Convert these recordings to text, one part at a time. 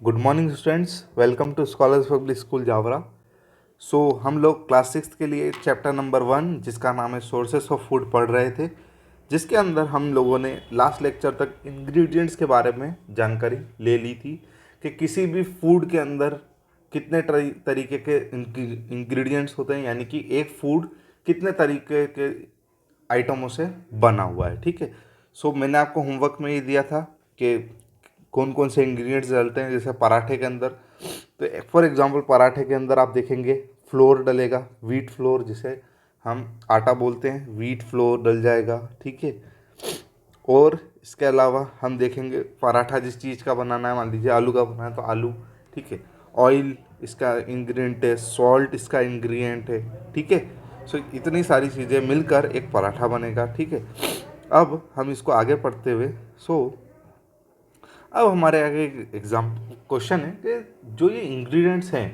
Good morning students, welcome to Scholars Public School Jaora. हम लोग class 6 के लिए चैप्टर नंबर 1 जिसका नाम है सोर्सेस ऑफ फूड पढ़ रहे थे, जिसके अंदर हम लोगों ने लास्ट लेक्चर तक इंग्रेडिएंट्स के बारे में जानकारी ले ली थी कि किसी भी फूड के अंदर कितने तरीके के इंग्रेडिएंट्स होते हैं, यानी कि एक फूड कितने तरीके के आइटमों से बना हुआ है। ठीक है। मैंने आपको होमवर्क में ये दिया था कि कौन कौन से इंग्रेडिएंट्स डलते हैं। जैसे पराठे के अंदर, तो फॉर एग्जांपल पराठे के अंदर आप देखेंगे फ्लोर डलेगा, व्हीट फ्लोर जिसे हम आटा बोलते हैं, व्हीट फ्लोर डल जाएगा। ठीक है। और इसके अलावा हम देखेंगे पराठा जिस चीज़ का बनाना है, मान लीजिए आलू का बनाना है तो आलू। ठीक है। ऑयल इसका इंग्रेडिएंट है, सॉल्ट इसका इंग्रेडिएंट है। ठीक है। इतनी सारी चीज़ें मिलकर एक पराठा बनेगा। ठीक है। अब हम इसको आगे पढ़ते हुए अब हमारे आगे एक एग्जाम क्वेश्चन है कि जो ये इंग्रेडिएंट्स हैं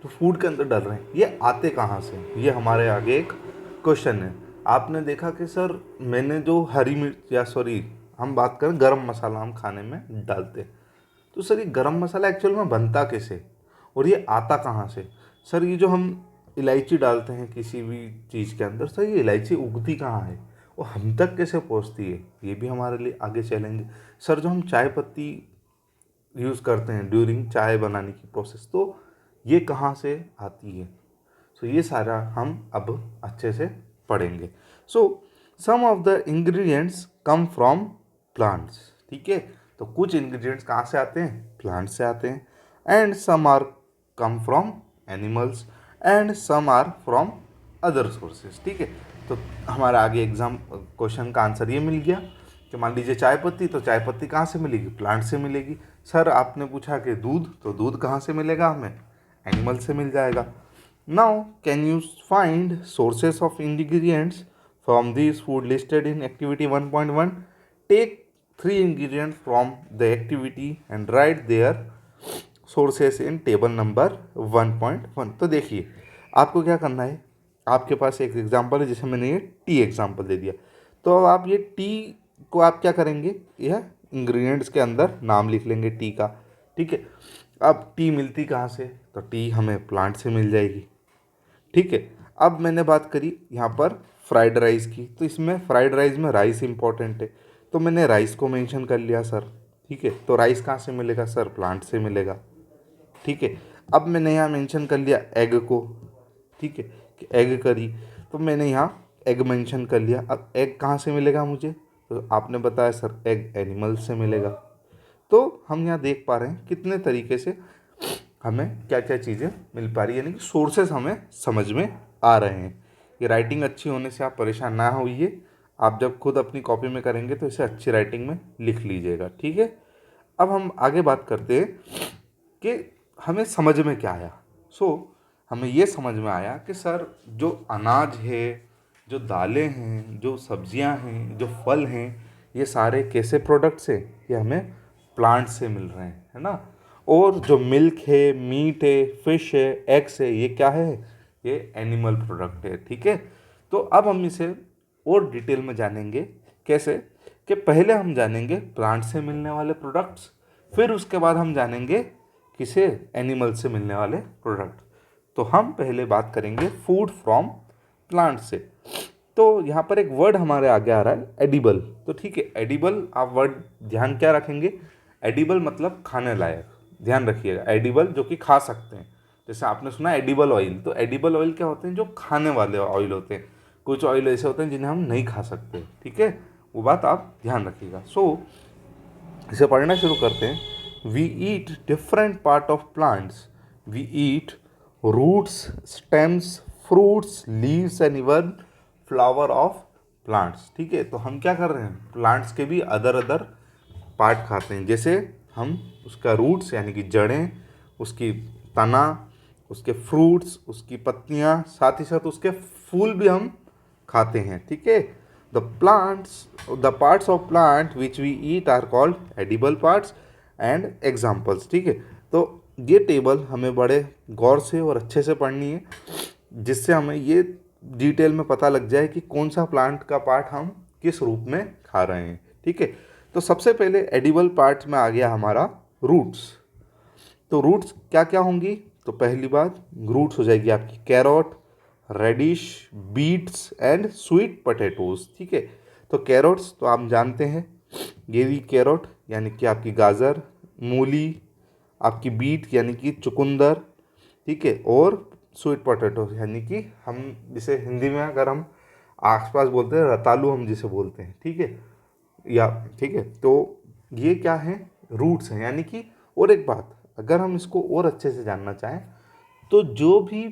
जो फूड के अंदर डल रहे हैं, ये आते कहाँ से। ये हमारे आगे एक क्वेश्चन है। आपने देखा कि सर मैंने जो हरी मिर्च या सॉरी हम बात करें गरम मसाला हम खाने में डालते हैं, तो सर ये गरम मसाला एक्चुअल में बनता कैसे और ये आता कहाँ से। सर ये जो हम इलायची डालते हैं किसी भी चीज़ के अंदर, सर ये इलायची उगती कहाँ है और हम तक कैसे पहुँचती है, ये भी हमारे लिए आगे चैलेंज है। सर जो हम चाय पत्ती यूज़ करते हैं ड्यूरिंग चाय बनाने की प्रोसेस, तो ये कहाँ से आती है। ये सारा हम अब अच्छे से पढ़ेंगे। Some of the ingredients come from plants. ठीक है। तो कुछ इंग्रेडिएंट्स कहाँ से आते हैं, प्लांट से आते हैं। And some are come from animals and some are from other sources. ठीक है। तो हमारा आगे एग्जाम क्वेश्चन का आंसर ये मिल गया कि मान लीजिए चाय पत्ती, तो चाय पत्ती कहाँ से मिलेगी, प्लांट से मिलेगी। सर आपने पूछा कि दूध, तो दूध कहाँ से मिलेगा हमें, एनिमल से मिल जाएगा। Now can you find sources of ingredients from this food listed in activity 1.1। Take 3 ingredients from the activity and write their sources in table number 1.1। तो देखिए आपको क्या करना है, आपके पास एक एग्जांपल है, जैसे मैंने ये टी एग्जांपल दे दिया, तो अब आप ये टी को आप क्या करेंगे, यह इंग्रेडिएंट्स के अंदर नाम लिख लेंगे टी का। ठीक है। अब टी मिलती कहाँ से, तो टी हमें प्लांट से मिल जाएगी। ठीक है। अब मैंने बात करी यहाँ पर फ्राइड राइस की, तो इसमें फ्राइड राइस में राइस इंपॉर्टेंट है, तो मैंने राइस को मेंशन कर लिया सर। ठीक है। तो राइस कहाँ से मिलेगा, सर प्लांट से मिलेगा। ठीक है। अब मैंने यहाँ मेंशन कर लिया एग को। ठीक है, कि एग करी, तो मैंने यहाँ एग मेंशन कर लिया। अब एग कहाँ से मिलेगा मुझे, तो आपने बताया सर एग एनिमल से मिलेगा। तो हम यहाँ देख पा रहे हैं कितने तरीके से हमें क्या क्या चीज़ें मिल पा रही है, यानी कि सोर्सेस हमें समझ में आ रहे हैं। ये राइटिंग अच्छी होने से आप परेशान ना होइए, आप जब खुद अपनी कॉपी में करेंगे तो इसे अच्छी राइटिंग में लिख लीजिएगा। ठीक है। अब हम आगे बात करते हैं कि हमें समझ में क्या आया। हमें ये समझ में आया कि सर जो अनाज है, जो दालें हैं, जो सब्जियां हैं, जो फल हैं, ये सारे कैसे प्रोडक्ट्स हैं, ये हमें प्लांट से मिल रहे हैं, है ना। और जो मिल्क है, मीट है, फिश है, एग्स है, ये क्या है, ये एनिमल प्रोडक्ट है। ठीक है। तो अब हम इसे और डिटेल में जानेंगे। कैसे, कि पहले हम जानेंगे प्लांट से मिलने वाले प्रोडक्ट्स, फिर उसके बाद हम जानेंगे किसे, एनिमल से मिलने वाले प्रोडक्ट। तो हम पहले बात करेंगे फूड फ्रॉम प्लांट से। तो यहाँ पर एक वर्ड हमारे आगे आ रहा है एडिबल। तो ठीक है, एडिबल आप वर्ड ध्यान क्या रखेंगे, एडिबल मतलब खाने लायक, ध्यान रखिएगा। एडिबल जो कि खा सकते हैं, जैसे आपने सुना एडिबल ऑयल, तो एडिबल ऑयल क्या होते हैं, जो खाने वाले ऑयल होते हैं। कुछ ऑयल ऐसे होते हैं जिन्हें हम नहीं खा सकते। ठीक है, वो बात आप ध्यान रखिएगा। इसे पढ़ना शुरू करते हैं। We eat different part of plants, we eat roots, stems, fruits, leaves and even flower of plants. ठीक है। तो हम क्या कर रहे हैं, प्लांट्स के भी अदर अदर पार्ट खाते हैं। जैसे हम उसका रूट्स यानी कि जड़ें, उसकी तना, उसके फ्रूट्स, उसकी पत्तियां, साथ ही साथ उसके फूल भी हम खाते हैं। ठीक है। The plants, the parts of plant which we eat are called edible parts and examples. ठीक है। तो ये टेबल हमें बड़े गौर से और अच्छे से पढ़नी है, जिससे हमें ये डिटेल में पता लग जाए कि कौन सा प्लांट का पार्ट हम किस रूप में खा रहे हैं। ठीक है। तो सबसे पहले एडिबल पार्ट्स में आ गया हमारा रूट्स। तो रूट्स क्या क्या होंगी? तो पहली बात, रूट्स हो जाएगी आपकी carrot, radish, beets and sweet potatoes. ठीक है, तो कैरोट्स तो आप जानते हैं, ये भी कैरोट यानी कि आपकी गाजर, मूली, आपकी बीट यानी कि चुकंदर, ठीक है, और स्वीट पोटैटो यानी कि हम जिसे हिंदी में अगर हम आसपास बोलते हैं रतालू, हम जिसे बोलते हैं, ठीक है, या ठीक है, तो ये क्या है? रूट्स हैं यानी कि। और एक बात, अगर हम इसको और अच्छे से जानना चाहें तो जो भी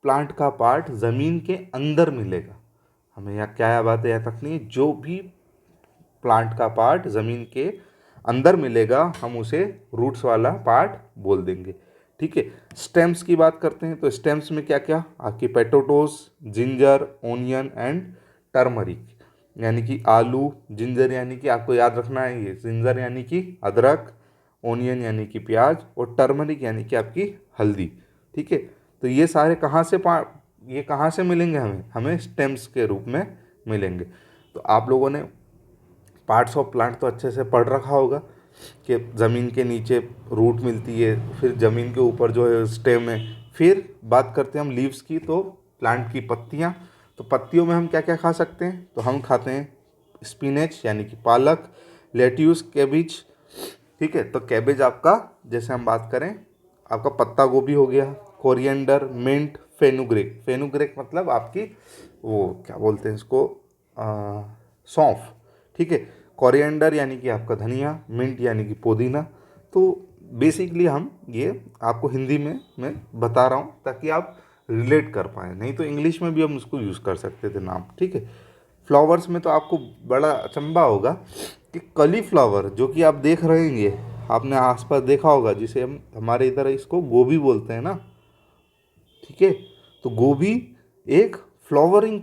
प्लांट का पार्ट ज़मीन के अंदर मिलेगा, हमें यहाँ क्या बात है याद रखनी है, जो भी प्लांट का पार्ट ज़मीन के अंदर मिलेगा हम उसे रूट्स वाला पार्ट बोल देंगे। ठीक है, स्टेम्स की बात करते हैं तो स्टेम्स में क्या क्या? आपकी potatoes, ginger, onion and turmeric, यानी कि आलू, जिंजर यानी कि आपको याद रखना है ये, जिंजर यानी कि अदरक, ओनियन यानी कि प्याज, और टर्मरिक यानी कि आपकी हल्दी। ठीक है, तो ये सारे ये कहाँ से मिलेंगे? हमें स्टेम्स के रूप में मिलेंगे। तो आप लोगों ने पार्ट्स ऑफ प्लांट तो अच्छे से पढ़ रखा होगा कि ज़मीन के नीचे रूट मिलती है, फिर ज़मीन के ऊपर जो है स्टेम है। फिर बात करते हैं हम लीव्स की, तो प्लांट की पत्तियाँ। तो पत्तियों में हम क्या क्या खा सकते हैं? तो हम खाते हैं स्पिनेच यानी कि पालक, लेट्यूस, कैबिज। ठीक है, तो कैबेज आपका, जैसे हम बात करें, आपका पत्ता गोभी हो गया, कोरिएंडर, मिंट, फेनुग्रेक। फेनुग्रेक मतलब आपकी वो क्या बोलते हैं इसको, सौंफ। ठीक है, कोरिएंडर यानी कि आपका धनिया, मिंट यानी कि पुदीना। तो बेसिकली हम ये आपको हिंदी में मैं बता रहा हूँ ताकि आप रिलेट कर पाएँ, नहीं तो इंग्लिश में भी हम उसको यूज़ कर सकते थे नाम। ठीक है, फ्लावर्स में तो आपको बड़ा अचंभा होगा कि कलीफ्लावर जो कि आप देख रहे हैं, ये आपने आसपास देखा होगा, जिसे हम हमारे इधर इसको गोभी बोलते हैं ना। ठीक है, तो गोभी एक फ्लावरिंग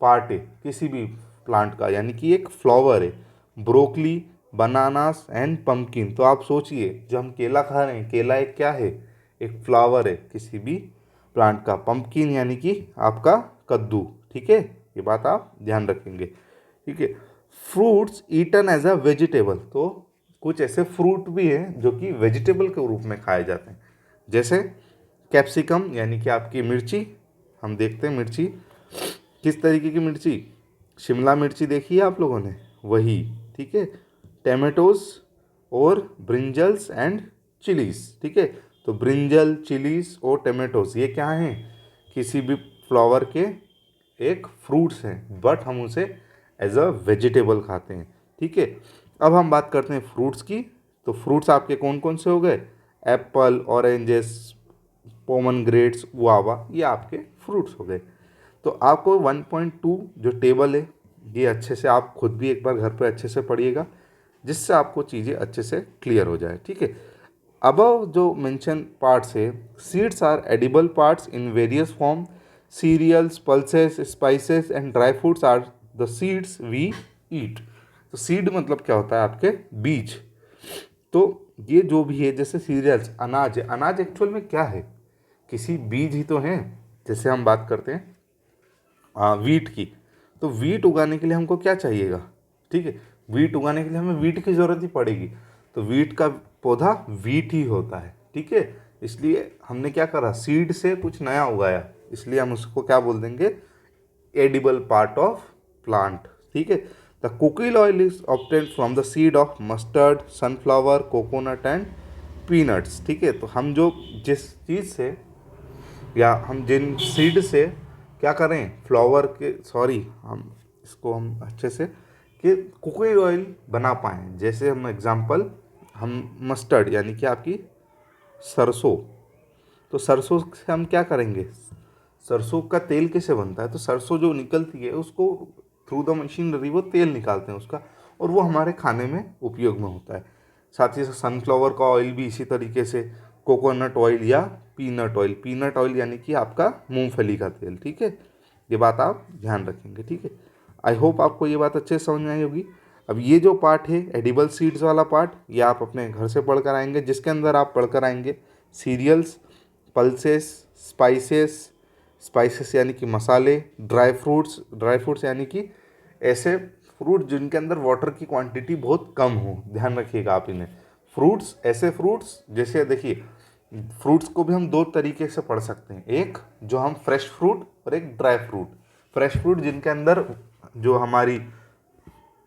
पार्ट है किसी भी प्लांट का, यानी कि एक फ्लावर है। Broccoli, bananas and pumpkin. तो आप सोचिए, जो हम केला खा रहे हैं, केला एक क्या है? एक फ्लावर है किसी भी प्लांट का। पम्पकिन यानी कि आपका कद्दू। ठीक है, ये बात आप ध्यान रखेंगे। ठीक है, fruits eaten as a vegetable. तो कुछ ऐसे फ्रूट भी हैं जो कि वेजिटेबल के रूप में खाए जाते हैं, जैसे कैप्सिकम यानी कि आपकी मिर्ची। हम देखते हैं मिर्ची किस तरीके की मिर्ची, शिमला मिर्ची देखी है आप लोगों ने, वही। ठीक है, टमेटोज और ब्रिंजल्स एंड चिलीज। ठीक है, तो ब्रिंजल, चिलीज और टमेटोज ये क्या हैं? किसी भी फ्लावर के एक फ्रूट्स हैं, बट हम उसे एज अ वेजिटेबल खाते हैं। ठीक है, अब हम बात करते हैं फ्रूट्स की। तो फ्रूट्स आपके कौन कौन से हो गए? Apple, oranges, Poman greats, guava, ये आपके फ्रूट्स हो गए। तो आपको 1.2 जो टेबल है, ये अच्छे से आप खुद भी एक बार घर पर अच्छे से पढ़िएगा, जिससे आपको चीज़ें अच्छे से क्लियर हो जाए। ठीक है, अबव जो मेंशन पार्ट्स है, seeds are edible parts in various form. Cereals, pulses, spices and dry fruits are the seeds we eat. तो सीड मतलब क्या होता है? आपके बीज। तो ये जो भी है, जैसे सीरियल्स, अनाज है, अनाज एक्चुअल में क्या है? किसी बीज ही तो हैं। जैसे हम बात करते हैं वीट की, तो वीट उगाने के लिए हमको क्या चाहिएगा? ठीक है, वीट उगाने के लिए हमें वीट की ज़रूरत ही पड़ेगी। तो वीट का पौधा वीट ही होता है। ठीक है, इसलिए हमने क्या करा, सीड से कुछ नया उगाया, इसलिए हम उसको क्या बोल देंगे? Edible part of plant. ठीक है, the coconut oil is obtained from the seed of mustard, sunflower, coconut and peanuts. ठीक है, तो हम जो जिस चीज़ से या हम जिन सीड से क्या करें, फ्लावर के, सॉरी, हम अच्छे से कि कोकोनट ऑयल बना पाएँ। जैसे हम एग्जांपल, हम मस्टर्ड यानी कि आपकी सरसों, तो सरसों से हम क्या करेंगे? सरसों का तेल कैसे बनता है? तो सरसों जो निकलती है उसको थ्रू द मशीनरी वो तेल निकालते हैं उसका, और वो हमारे खाने में उपयोग में होता है। साथ ही साथ सनफ्लावर का ऑयल भी इसी तरीके से, कोकोनट ऑयल या पीनट ऑयल। पीनट ऑयल यानी कि आपका मूंगफली का तेल। ठीक है, ये बात आप ध्यान रखेंगे। ठीक है, आई होप आपको ये बात अच्छे से समझ में आई होगी। अब ये जो पार्ट है एडिबल सीड्स वाला पार्ट, ये आप अपने घर से पढ़ कर आएंगे, जिसके अंदर आप पढ़ कर आएंगे सीरियल्स, पल्सेस, स्पाइसेस, स्पाइसेस यानी कि मसाले, ड्राई फ्रूट्स, ड्राई फ्रूट्स यानी कि ऐसे फ्रूट जिनके अंदर वाटर की क्वांटिटी बहुत कम हो, ध्यान रखिएगा आप इन्हें। फ्रूट्स, ऐसे फ्रूट्स जैसे देखिए, फ्रूट्स को भी हम दो तरीके से पढ़ सकते हैं, एक जो हम फ्रेश फ्रूट और एक ड्राई फ्रूट। फ्रेश फ्रूट जिनके अंदर जो हमारी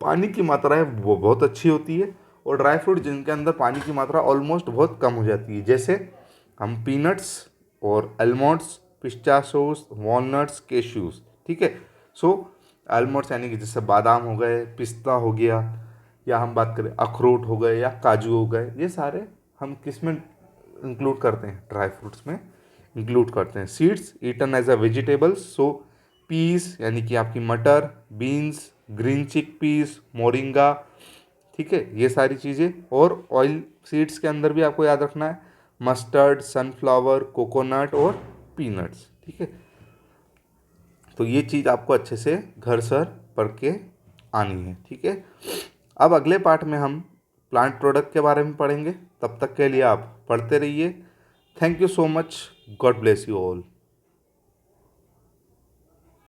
पानी की मात्रा है वो बहुत अच्छी होती है, और ड्राई फ्रूट जिनके अंदर पानी की मात्रा ऑलमोस्ट बहुत कम हो जाती है, जैसे हम पीनट्स और आलमंड्स, पिस्ताशियोस, वॉलनट्स, कैश्यूज। ठीक है। सो आलमंड्स यानी कि जैसे बादाम हो गए, पिस्ता हो गया, या हम बात करें अखरोट हो गए या काजू हो गए, ये सारे हम किस में इंक्लूड करते हैं, ड्राई फ्रूट्स में इंक्लूड करते हैं। Seeds eaten as a vegetables, so peas यानी कि आपकी मटर, beans, green chick peas, moringa. ठीक है, ये सारी चीज़ें। और ऑयल सीड्स के अंदर भी आपको याद रखना है मस्टर्ड, सनफ्लावर, कोकोनट और पीनट्स। ठीक है, तो ये चीज़ आपको अच्छे से घर सर पढ़ के आनी है। ठीक है, अब अगले पार्ट में हम प्लांट प्रोडक्ट के बारे में पढ़ेंगे। तब तक के लिए आप पढ़ते रहिए। Thank you so much. God bless you all.